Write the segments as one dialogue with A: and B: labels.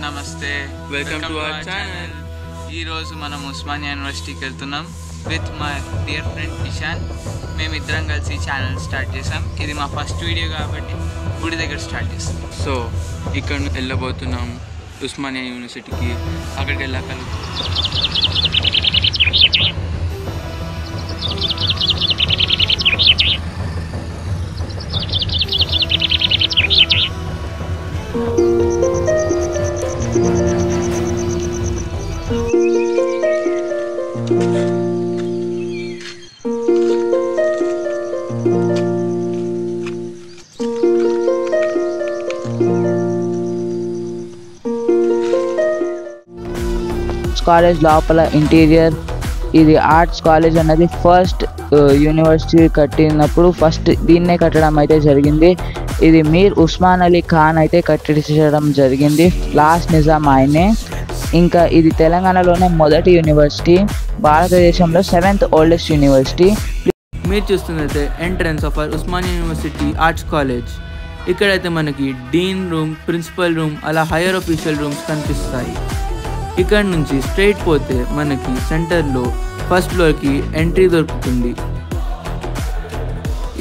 A: నమస్తే,
B: welcome to our channel.
A: ఈరోజు మనం ఉస్మానియా యూనివర్సిటీకి వెళ్తున్నాం with my dear friend Ishan. మేమిద్దరం కలిసి ఛానల్ స్టార్ట్ చేసాం. ఇది మా ఫస్ట్ వీడియో కాబట్టి గుడి దగ్గర స్టార్ట్ చేస్తాం.
B: సో ఇక్కడ వెళ్ళబోతున్నాం ఉస్మానియా యూనివర్సిటీకి. అక్కడికి వెళ్ళాక
C: కాలేజ్ లోపల ఇంటీరియర్. ఇది ఆర్ట్స్ కాలేజ్ అన్నది ఫస్ట్ యూనివర్సిటీ కట్టినప్పుడు ఫస్ట్ దీన్నే కట్టడం అయితే జరిగింది. ఇది మీర్ ఉస్మాన్ అలీ ఖాన్ అయితే కట్టించడం జరిగింది. లాస్ట్ నిజాం ఆయనే. ఇంకా ఇది తెలంగాణలోనే మొదటి యూనివర్సిటీ, భారతదేశంలో 7th ఓల్డెస్ట్ యూనివర్సిటీ.
B: మీరు చూస్తున్నైతే entrance of our Osmania university arts college. ఇక్కడైతే మనకి డీన్ రూమ్, ప్రిన్సిపల్ రూమ్, అలా హైయర్ ఆఫీషియల్ రూమ్స్ కనిపిస్తాయి. ఇక్కడ నుంచి స్ట్రైట్ పోతే మనకి సెంటర్లో ఫస్ట్ ఫ్లోర్కి ఎంట్రీ దొరుకుతుంది.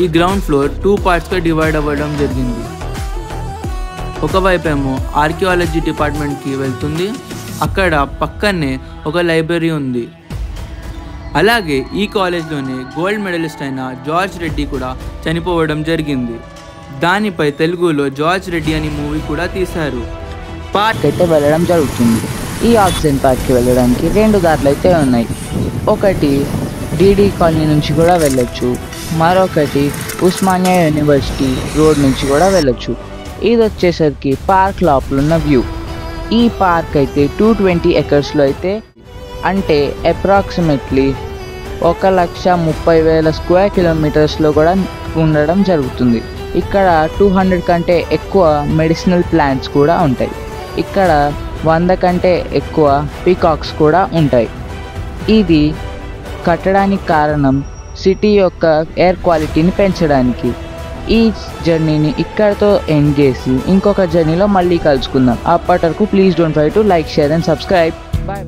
B: ఈ గ్రౌండ్ ఫ్లోర్ 2 పార్ట్స్గా డివైడ్ అవ్వడం జరిగింది. ఒకవైపేమో ఆర్కియాలజీ డిపార్ట్మెంట్కి వెళ్తుంది. అక్కడ పక్కనే ఒక లైబ్రరీ ఉంది. అలాగే ఈ కాలేజ్లోనే గోల్డ్ మెడలిస్ట్ అయిన జార్జ్ రెడ్డి కూడా చనిపోవడం జరిగింది. దానిపై తెలుగులో జార్జ్ రెడ్డి అని మూవీ కూడా తీశారు.
C: పార్క్ అయితే వెళ్ళడం జరుగుతుంది. ఈ ఆక్సిజన్ పార్క్కి వెళ్ళడానికి 2 దారులు అయితే ఉన్నాయి. ఒకటి డిడి కాలనీ నుంచి కూడా వెళ్ళొచ్చు, మరొకటి ఉస్మానియా యూనివర్సిటీ రోడ్ నుంచి కూడా వెళ్ళొచ్చు. ఇది వచ్చేసరికి పార్క్ లోపల ఉన్న వ్యూ. ఈ పార్క్ అయితే 220 ఎకర్స్లో అయితే, అంటే అప్రాక్సిమేట్లీ 1,30,000 స్క్వేర్ కిలోమీటర్స్లో కూడా ఉండడం జరుగుతుంది. ఇక్కడ 200 కంటే ఎక్కువ మెడిసినల్ ప్లాంట్స్ కూడా ఉంటాయి. ఇక్కడ 100 కంటే ఎక్కువ పీకాక్స్ కూడా ఉంటాయి. ఇది కట్టడానికి కారణం సిటీ యొక్క ఎయిర్ క్వాలిటీని పెంచడానికి. ఈ జర్నీని ఇక్కడతో ఎండ్ చేసి ఇంకొక జర్నీలో మళ్ళీ కలుసుకుందాం. అప్పటి వరకు please don't forget to like, share and subscribe. Bye.